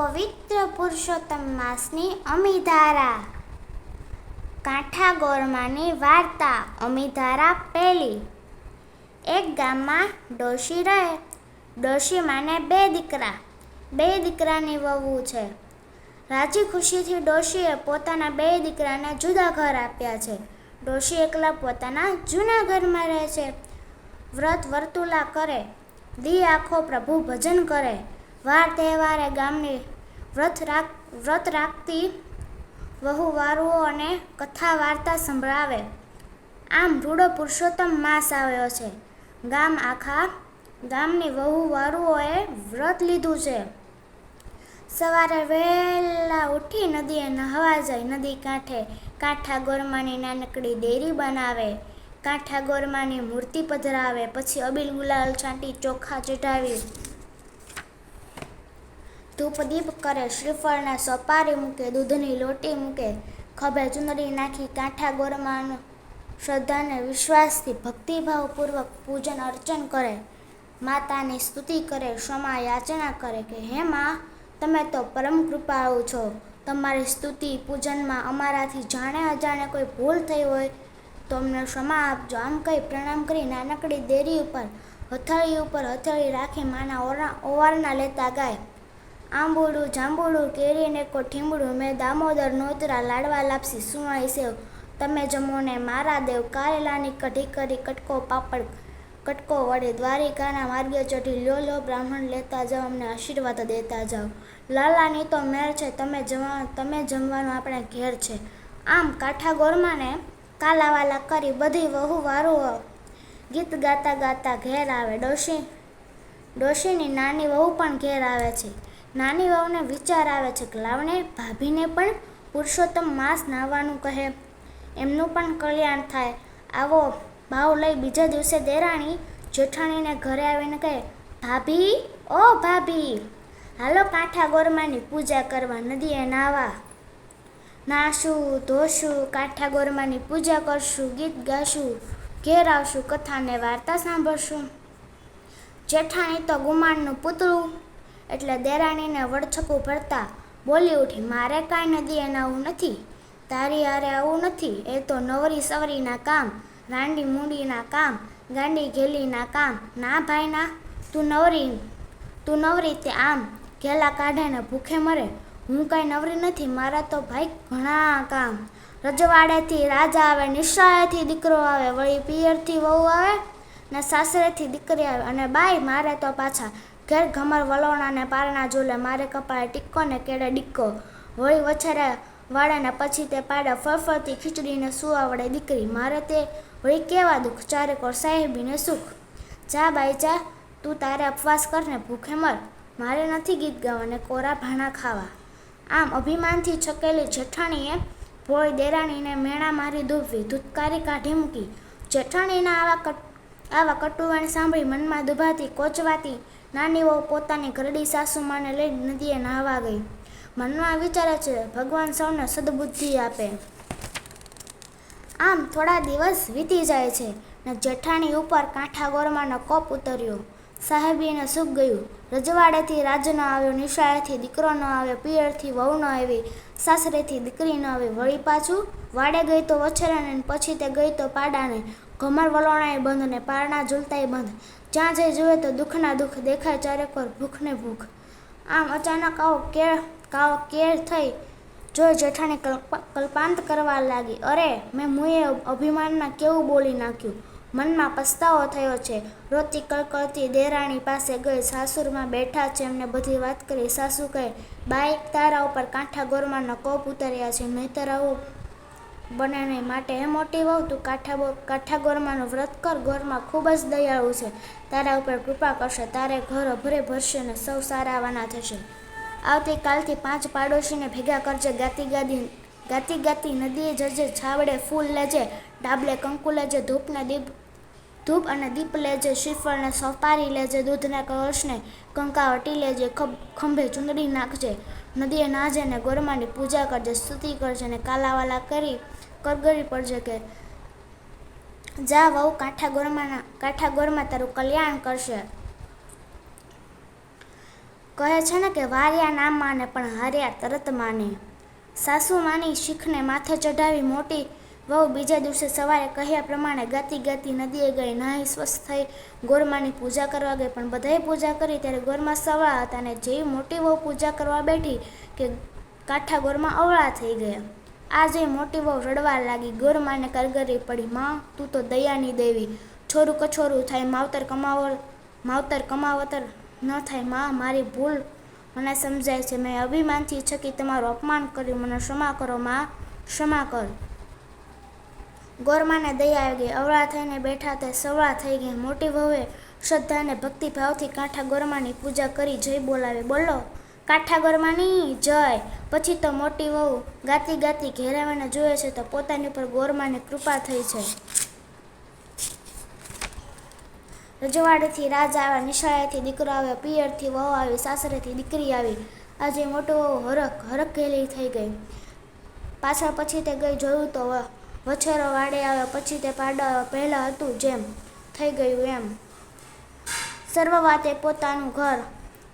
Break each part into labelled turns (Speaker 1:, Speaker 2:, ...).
Speaker 1: પવિત્ર પુરુષોત્તમ માસની અમીધારા. કાંઠા ગોરમાની વાર્તા. અમીધારા પહેલી. એક ગામમાં ડોશી રહે. ડોશીમાને બે દીકરા. બે દીકરાની વહુ છે. રાજી ખુશીથી ડોશીએ પોતાના બે દીકરાને જુદા ઘર આપ્યા છે. ડોશી એકલા પોતાના જૂના ઘરમાં રહે છે. વ્રત વર્તુલા કરે, દી આખો પ્રભુ ભજન કરે. વાર તહેવારે ગામની વ્રત રાખતી વહુવારુઓ અને કથા વાર્તા સંભળાવે. આમ રૂડો પુરુષોત્તમ માસ આવ્યો છે. આખા ગામની વહુવારુઓએ વ્રત લીધું છે. સવારે વહેલા ઉઠી નદીએ નહાવા જાય. નદી કાંઠે કાંઠા ગોરમાની નાનકડી દેરી બનાવે. કાંઠા ગોરમાની મૂર્તિ પધરાવે. પછી અબીલ ગુલાલ છાંટી ચોખા ચઢાવી ધૂપ દીપ કરે. શ્રીફળને સોપારી મૂકે, દૂધની લોટી મૂકે. ખભે ચુંદડી નાખી કાંઠા ગોરમાનું શ્રદ્ધાને વિશ્વાસથી ભક્તિભાવપૂર્વક પૂજન અર્ચન કરે. માતાની સ્તુતિ કરે, ક્ષમા યાચના કરે કે હે માં, તમે તો પરમ કૃપાળુ છો. તમારી સ્તુતિ પૂજનમાં અમારાથી જાણે અજાણે કોઈ ભૂલ થઈ હોય તો અમને ક્ષમા આપજો. આમ કહી પ્રણામ કરી નાનકડી દેરી ઉપર હથેળી રાખી માના ઓવારણા લેતા ગાય. આંબુડું જાંબુડું કેરીને કો ઠીંબડું, મેં દામોદર નોતરા લાડવા લાપસી સુવાઈ સેવ. તમે જમો ને મારા દેવ. કારેલાની કઢી કરી કટકો પાપડ કટકો વડે. દ્વારિકાના માર્ગે ચઢી લ્યો બ્રાહ્મણ લેતા જાઓ, અમને આશીર્વાદ દેતા જાઓ. લાલાની તો મેર છે, તમે જમવાનું આપણે ઘેર છે. આમ કાંઠા ગોરમાને કાલાવાલા કરી બધી વહુવારુઓ ગીત ગાતા ગાતા ઘેર આવે. ડોશીની નાની વહુ પણ ઘેર આવે છે. નાની વહુને વિચાર આવે છે કે લાવને ભાભીને પણ પુરુષોત્તમ માસ નાહવાનું કહે, એમનું પણ કલ્યાણ થાય. આવો ભાવ લઈ બીજા દિવસે દેરાણી જેઠાણીને ઘરે આવીને કહે, ભાભી, ઓ ભાભી, હાલો કાંઠા ગોરમાની પૂજા કરવા, નદીએ નાવા. નાશું, ધોશું, કાંઠા ગોરમાની પૂજા કરશું, ગીત ગાશું, ઘેર આવશું, કથાને વાર્તા સાંભળશું. જેઠાણી તો ગુમાનનું પૂતળું એટલે દેરાણીને વડછકું ભરતા બોલી ઉઠી, મારે કાંઈ નદીએ નાવું નથી, તારી હારે આવું નથી. એ તો નવરી સવરીના કામ, રાંડી મૂંડીના કામ, ગાંડી ઘેલીના કામ. ના ભાઈ ના, તું નવરી તે આમ ઘેલા કાઢે ને ભૂખે મરે. હું કાંઈ નવરી નથી, મારા તો ભાઈ ઘણા કામ. રજવાડેથી રાજા આવે, નિશાળેથી દીકરો આવે, વળી પિયરથી વહુ આવે ને સાસરેથી દીકરી આવે. અને બાઈ મારે તો પાછા ઘેર ઘમર વલોણા ને પારણા ઝૂલે. મારે કપાળે ટીક્કો ને કેડે ડીક્કો, વળી વછેરે વાળે ને પછી તે પાડે ફળફળતી ખીચડીને સુવાવડે દીકરી. મારે તે વળી કેવા દુઃખ, ચારેકોર સાહેબીને સુખ. જા બાઈ જા, તું તારે ઉપવાસ કરને ભૂખે મર. મારે નથી ગીત ગાવા ને કોરા ભાણા ખાવા. આમ અભિમાનથી છકેલી જેઠાણીએ ભોળી દેરાણીને મેણા મારી ધૂપવી, ધૂતકારી કાઢી મૂકી. જેઠાણીના આવા કટુવાણ સાંભળી મનમાં દુભાતી કોચવાતી નાની વહુ પોતાની ઘરડી સાસુમાને લઈ નદીએ નાહવા ગઈ. મનમાં વિચારે છે, ભગવાન સૌને સદબુદ્ધિ આપે. આમ થોડા દિવસ વીતી જાય છે ને જેઠાણી ઉપર કાંઠા ગોરમાનો કોપ ઉતર્યો. સાહેબીને સુખ ગયું. રજવાડેથી રાજ ન આવ્યો, નિશાળેથી દીકરો ન આવ્યો, પિયરથી વહુ ન આવી, સાસરેથી દીકરી ન આવી. વળી પાછું વાડે ગઈ તો વછેરાને, પછી તે ગઈ તો પાડાને. ઘમર વલોણાએ બંધ ને પારણા ઝૂલતાય બંધ. જ્યાં જઈ જુએ તો દુઃખના દુઃખ દેખાય, ચારેકોર ભૂખને ભૂખ. આમ અચાનક આવો કેર થઈ જોઈ જેઠાણી કલ્પાંત કરવા લાગી. અરે, મેં મુએ અભિમાનમાં કેવું બોલી નાખ્યું. મનમાં પસ્તાવો થયો છે. રોતી કળકળતી દેરાણી પાસે ગઈ. સાસુરમાં બેઠા છે, એમને બધી વાત કરી. સાસુ કહે, બાઈ, તારા ઉપર કાંઠા ગોરમાનો કોપ ઉતર્યા છે, નહીંતર આવું બને નહીં. માટે એ મોટી વહુ, તું કાંઠા ગોરમાનું વ્રત કર. ગોરમા ખૂબ જ દયાળુ છે, તારા ઉપર કૃપા કરશે. તારે ઘર અભરે ભરશે ને સૌ સારાવાના થશે. આવતીકાલથી 5 પાડોશીને ભેગા કરજે. ગાતી ગાતી નદીએ જજે. છાવડે ફૂલ લેજે, ડાબલે કંકુ લેજે, ધૂપ અને દીપ લેજે, શ્રીફળને સોપારી લેજે, દૂધના કળશને કંકાવટી લેજે, ખંભે ચુંદડી નાખજે. નદીએ નાહજે ને ગોરમાની પૂજા કરજે, સ્તુતિ કરજે ને કાલાવાલા કરી કરગરી પડજે કે જા વહુ, કાંઠા ગોરમાં તારું કલ્યાણ કરશે. કહે છે ને કે વાર્યા ના માને પણ હાર્યા તરત માને. સાસુ માની શીખને માથે ચઢાવી મોટી વહુ બીજા દિવસે સવારે કહ્યા પ્રમાણે ગાતી ગાતી નદીએ ગઈ, નાહી સ્વસ્થ થઈ ગોરમાની પૂજા કરવા ગઈ. પણ બધાએ પૂજા કરી ત્યારે ગોરમા સવળા હતા અને જેવી મોટી વહુ પૂજા કરવા બેઠી કે કાંઠા ગોરમા અવળા થઈ ગયા. આ જોઈ મોટી વહુ રડવા લાગી. ગોરમાને કરગરી પડી, માં તું તો દયાની દેવી, છોરું કછોરું થાય માવતર કમાવતર ન થાય. માં મારી ભૂલ મને સમજાય છે, મેં અભિમાનથી છકી તમારું અપમાન કર્યું, મને ક્ષમા કરો માં, ક્ષમા કર. ગોરમાને દયા આવી ગઈ. અવળા થઈને બેઠા તે સવળા થઈ ગયા. મોટી વહુએ શ્રદ્ધા અને ભક્તિભાવથી કાંઠા ગોરમાની પૂજા કરી જય બોલાવી. બોલો કાંઠા ગોરમાની જય. પછી તો મોટી વહુ ગાતી ગાતી ઘેર આવીને જુએ છે તો પોતાની ઉપર ગોરમાની કૃપા થઈ છે. રજવાડેથી રાજ આવ્યા, નિશાળેથી દીકરો આવ્યો, પિયરથી વહુ આવી, સાસરેથી દીકરી આવી. આજે મોટી વહુ હરખઘેલી થઈ ગઈ. પાછળ પછી તે ગઈ જોયું તો વછેરો વાડે આવ્યો. પછી તે પાડો આવ્યો. પહેલાં હતું જેમ થઈ ગયું એમ. સર્વ વાતે પોતાનું ઘર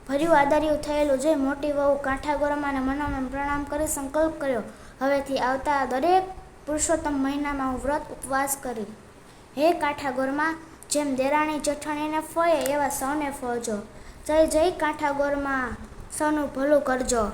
Speaker 1: ભર્યું આદર્યું થયેલું જોઈ મોટી વહુ કાંઠા ગોરમાને મનોમન પ્રણામ કરી સંકલ્પ કર્યો, હવેથી આવતા દરેક પુરુષોત્તમ મહિનામાં હું વ્રત ઉપવાસ કરી. હે કાંઠા ગોરમા, જેમ દેરાણી જેઠાણીને ફળે એવા સૌને ફળજો. જય જય કાંઠા ગોરમા, સૌનું ભલું કરજો.